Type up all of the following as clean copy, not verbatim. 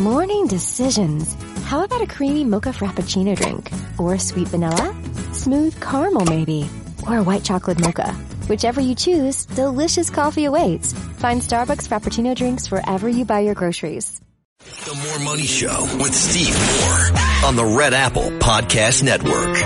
Morning decisions. How about a creamy mocha frappuccino drink? Or sweet vanilla? Smooth caramel maybe? Or a white chocolate mocha? Whichever you choose, delicious coffee awaits. Find Starbucks Frappuccino drinks wherever you buy your groceries. The More Money Show with Steve Moore on the Red Apple Podcast Network.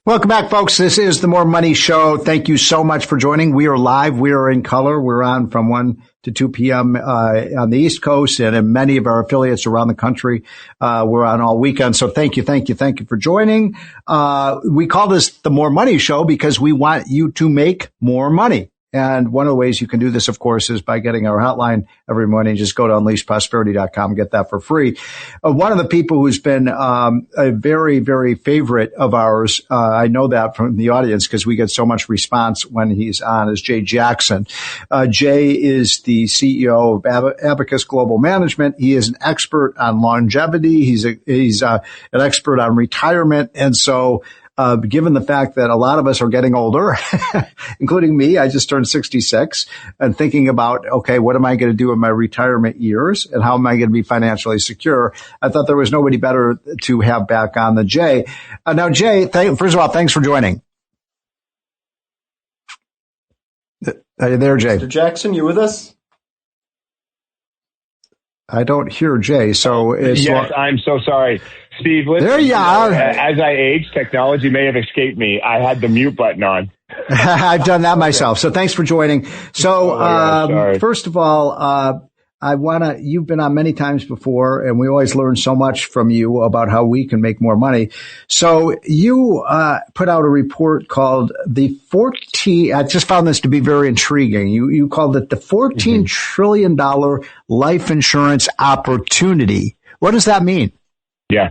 Welcome back, folks. This is the More Money Show. Thank you so much for joining. We are live. We are in color. We're on from 1 to 2 p.m. On the East Coast and in many of our affiliates around the country. We're on all weekend. So thank you for joining. We call this the More Money Show because we want you to make more money. And one of the ways you can do this, of course, is by getting our hotline every morning. Just go to unleashprosperity.com and get that for free. One of the people who's been a very, very favorite of ours, I know that from the audience because we get so much response when he's on, is Jay Jackson. Jay is the CEO of Abacus Global Management. He is an expert on longevity. He's an expert on retirement. And so given the fact that a lot of us are getting older, including me, I just turned 66, and thinking about, okay, what am I going to do in my retirement years and how am I going to be financially secure? I thought there was nobody better to have back on than Jay. Now, Jay, first of all, thanks for joining. Are you there, Jay? Mr. Jackson, you with us? I don't hear Jay, so it's... Yes, I'm so sorry. Steve, listen, there you are. As I age, technology may have escaped me. I had the mute button on. I've done that myself. So thanks for joining. So, first of all, you've been on many times before, and we always learn so much from you about how we can make more money. So you put out a report called I just found this to be very intriguing. You called it the $14 trillion life insurance opportunity. What does that mean? Yeah.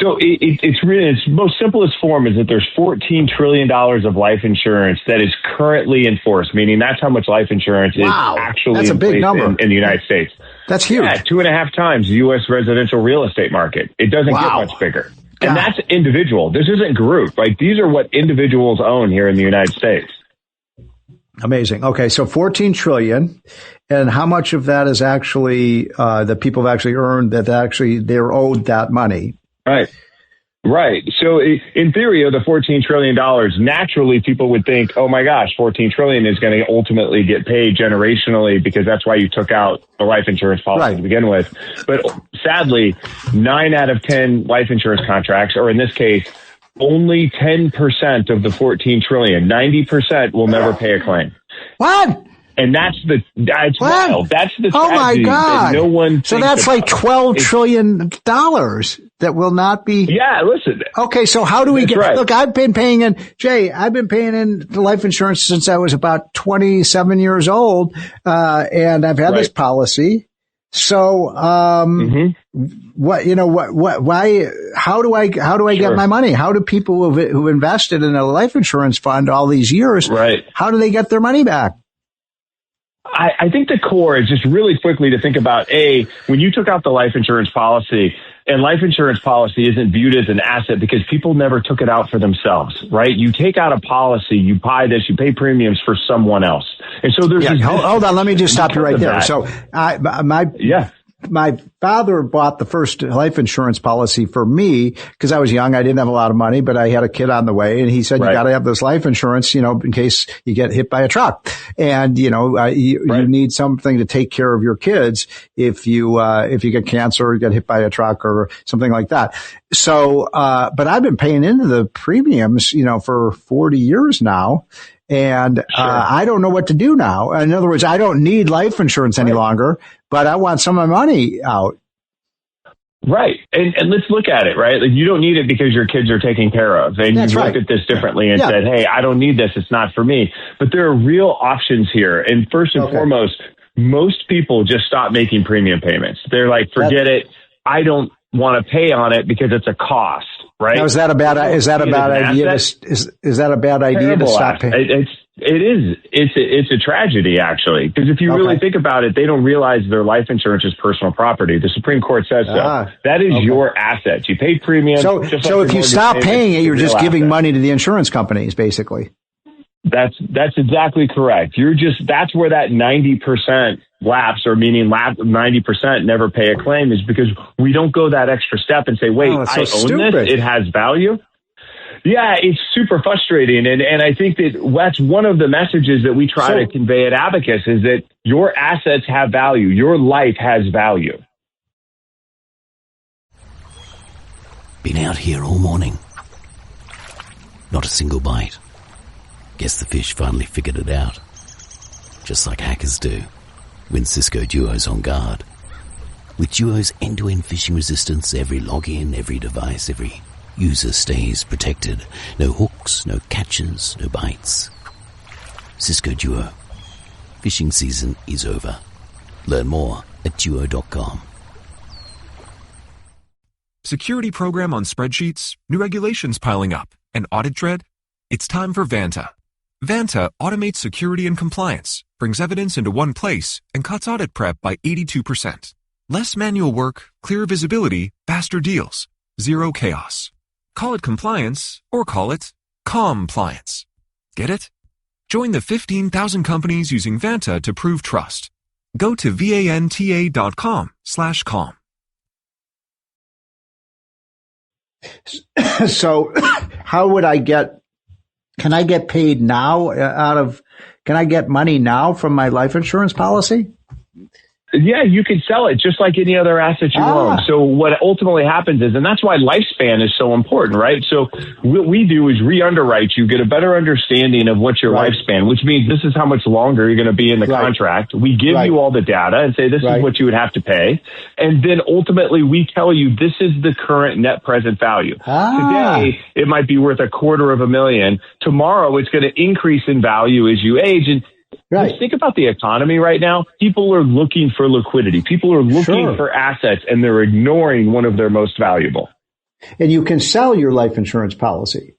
So it's really, its most simplest form is that there's $14 trillion of life insurance that is currently in force, meaning that's how much life insurance is actually that's a big number in the United States. That's huge. Yeah, 2.5 times the U.S. residential real estate market. It doesn't get much bigger. And that's individual. This isn't group. Like, these are what individuals own here in the United States. Amazing. Okay, so 14 trillion. And how much of that is actually that people have actually earned, that actually they're owed that money? Right. So in theory, of the $14 trillion, naturally people would think, oh my gosh, $14 trillion is going to ultimately get paid generationally because that's why you took out the life insurance policy to begin with. But sadly, 9 out of 10 life insurance contracts, or in this case, only 10% of the $14 trillion, 90% will never pay a claim. What? And that's wild. That's the tragedy. Oh my God. That no one so that's like $12 trillion that will not be. Yeah, listen. Okay, so how do we get, right. Look, I've been paying in the life insurance since I was about 27 years old, and I've had this policy. So, why, how do I get my money? How do people who invested in a life insurance fund all these years, how do they get their money back? I think the core is just really quickly to think about, when you took out the life insurance policy, and life insurance policy isn't viewed as an asset because people never took it out for themselves, right? You take out a policy, you buy this, you pay premiums for someone else. And so there's hold on, let me just stop you right there. So my father bought the first life insurance policy for me because I was young. I didn't have a lot of money, but I had a kid on the way, and he said, you got to have this life insurance, in case you get hit by a truck. And, you need something to take care of your kids if you get cancer or get hit by a truck or something like that. So, but I've been paying into the premiums, for 40 years now. And I don't know what to do now. In other words, I don't need life insurance any longer, but I want some of my money out. Right. And let's look at it, right? Like, you don't need it because your kids are taken care of. And you looked at this differently and said, hey, I don't need this. It's not for me. But there are real options here. And first and foremost, most people just stop making premium payments. They're like, forget it. I don't want to pay on it because it's a cost. Right? Now, is that a bad idea? Is that a bad idea to stop paying? It's a tragedy, actually, because if you really think about it, they don't realize their life insurance is personal property. The Supreme Court says so. That is your asset. You pay premium. So if you stop paying it, you're just giving money to the insurance companies, basically. That's exactly correct. That's where that 90% lapse, or meaning 90% never pay a claim, is because we don't go that extra step and say, wait, I own this, it has value. Yeah, it's super frustrating. And I think that's one of the messages that we try to convey at Abacus, is that your assets have value. Your life has value. Been out here all morning. Not a single bite. Guess the fish finally figured it out. Just like hackers do when Cisco Duo's on guard. With Duo's end-to-end phishing resistance, every login, every device, every user stays protected. No hooks, no catches, no bites. Cisco Duo. Phishing season is over. Learn more at duo.com. Security program on spreadsheets, new regulations piling up, and audit dread? It's time for Vanta. Vanta automates security and compliance, brings evidence into one place, and cuts audit prep by 82%. Less manual work, clearer visibility, faster deals, zero chaos. Call it compliance, or call it compliance. Get it? Join the 15,000 companies using Vanta to prove trust. Go to vanta.com/calm. So how would can I get paid now can I get money now from my life insurance policy? Yeah, you can sell it just like any other asset you own. So what ultimately happens is, and that's why lifespan is so important, right? So what we do is re-underwrite you, get a better understanding of what's your lifespan, which means this is how much longer you're going to be in the contract. We give you all the data and say this is what you would have to pay. And then ultimately we tell you this is the current net present value. Today, it might be worth $250,000. Tomorrow, it's going to increase in value as you age. And just think about the economy right now. People are looking for liquidity. People are looking for assets, and they're ignoring one of their most valuable. And you can sell your life insurance policy.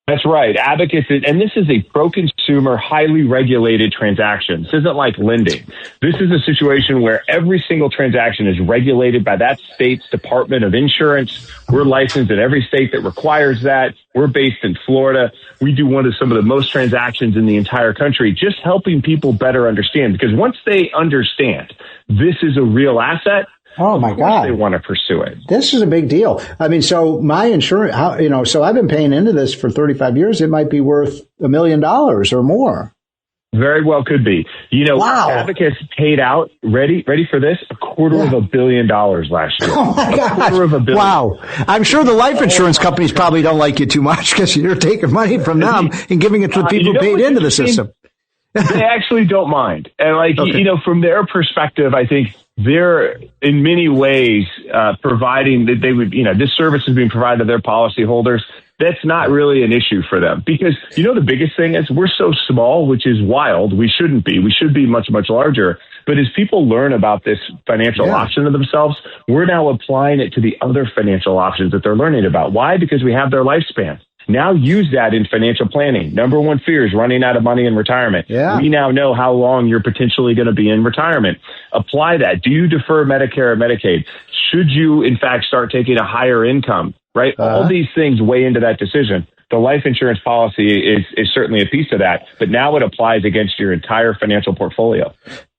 That's right. Abacus is, and this is a pro-consumer, highly regulated transaction. This isn't like lending. This is a situation where every single transaction is regulated by that state's Department of Insurance. We're licensed in every state that requires that. We're based in Florida. We do some of the most transactions in the entire country, just helping people better understand. Because once they understand this is a real asset, oh my God, they want to pursue it. This is a big deal. I mean, so my insurance, so I've been paying into this for 35 years. It might be worth $1 million or more. Very well could be. Abacus paid out, ready for this, $250 million last year. Oh my God. $250 million. Wow. I'm sure the life insurance companies probably don't like you too much because you're taking money from them and giving it to the people who paid into the system. They actually don't mind. And from their perspective, I think they're in many ways providing that they would, this service is being provided to their policyholders. That's not really an issue for them because, the biggest thing is we're so small, which is wild. We shouldn't be. We should be much, much larger. But as people learn about this financial option to themselves, we're now applying it to the other financial options that they're learning about. Why? Because we have their lifespan. Now use that in financial planning. Number one fear is running out of money in retirement. Yeah. We now know how long you're potentially going to be in retirement. Apply that. Do you defer Medicare or Medicaid? Should you, in fact, start taking a higher income? Right? All these things weigh into that decision. The life insurance policy is certainly a piece of that, but now it applies against your entire financial portfolio.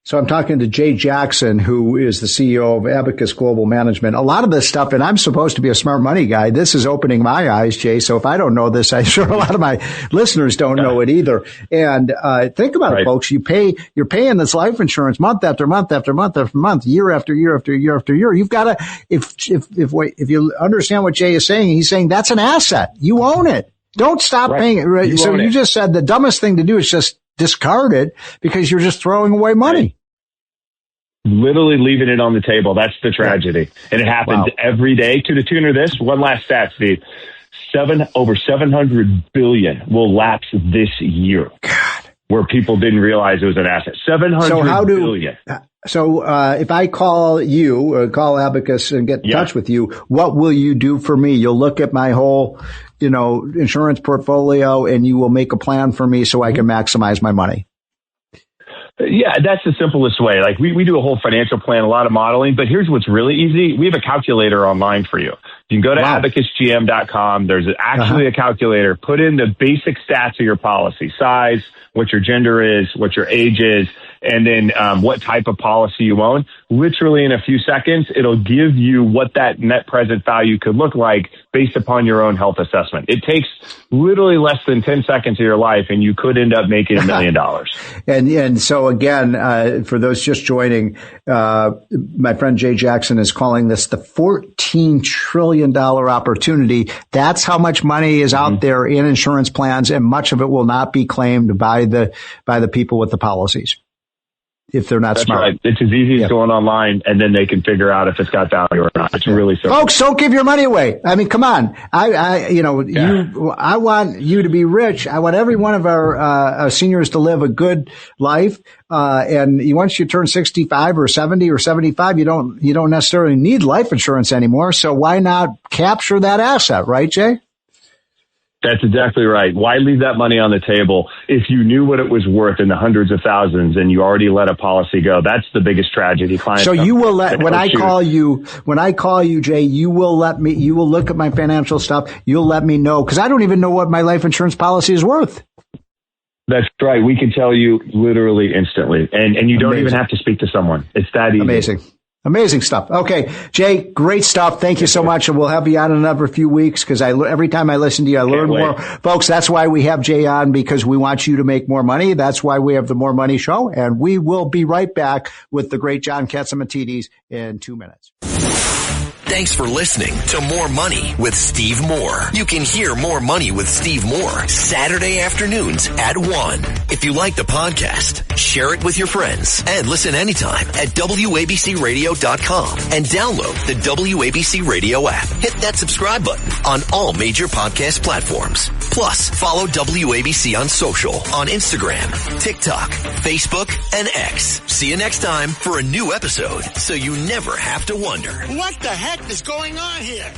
So I'm talking to Jay Jackson, who is the CEO of Abacus Global Management. A lot of this stuff, and I'm supposed to be a smart money guy. This is opening my eyes, Jay. So if I don't know this, I'm sure a lot of my listeners don't know it either. And think about it, folks. You're paying this life insurance month after month after month after month, year after year after year after year. You've got to, if you understand what Jay is saying, he's saying that's an asset. You own it. Don't stop paying it. Right? You just said the dumbest thing to do is just discard it because you're just throwing away money. Literally leaving it on the table. That's the tragedy. And it happens every day to the tune of this. One last stat, Steve. Over 700 billion will lapse this year. God. Where people didn't realize it was an asset. 700 billion. So if I call you, call Abacus and get in touch with you, what will you do for me? You'll look at my whole, insurance portfolio and you will make a plan for me so I can maximize my money. Yeah, that's the simplest way. Like we do a whole financial plan, a lot of modeling, but here's what's really easy. We have a calculator online for you. You can go to abacusgm.com. There's actually a calculator. Put in the basic stats of your policy, size, what your gender is, what your age is, and then what type of policy you own. Literally in a few seconds, it'll give you what that net present value could look like based upon your own health assessment. It takes literally less than 10 seconds of your life, and you could end up making $1 million. And so again, for those just joining, my friend Jay Jackson is calling this the $14 trillion opportunity. That's how much money is out there in insurance plans, and much of it will not be claimed by the people with the policies if they're not smart. Right. It's as easy as going online, and then they can figure out if it's got value or not. It's really simple. Folks, don't give your money away. I mean, come on. I want you to be rich. I want every one of our seniors to live a good life. And once you turn 65 or 70 or 75, you don't necessarily need life insurance anymore. So why not capture that asset, right, Jay? That's exactly right. Why leave that money on the table if you knew what it was worth in the hundreds of thousands and you already let a policy go? That's the biggest tragedy. Clients. So you will when I call you, Jay, you will look at my financial stuff. You'll let me know, because I don't even know what my life insurance policy is worth. That's right. We can tell you literally instantly, and you don't even have to speak to someone. It's that easy. Amazing stuff. Okay, Jay, great stuff. Thank you so much. And we'll have you on in another few weeks, because every time I listen to you, I learn more. Folks, that's why we have Jay on, because we want you to make more money. That's why we have the More Money Show. And we will be right back with the great John Catsimatidis in 2 minutes. Thanks for listening to More Money with Steve Moore. You can hear More Money with Steve Moore Saturday afternoons at 1. If you like the podcast, share it with your friends and listen anytime at WABCRadio.com and download the WABC Radio app. Hit that subscribe button on all major podcast platforms. Plus, follow WABC on social on Instagram, TikTok, Facebook, and X. See you next time for a new episode, so you never have to wonder. What the heck is going on here?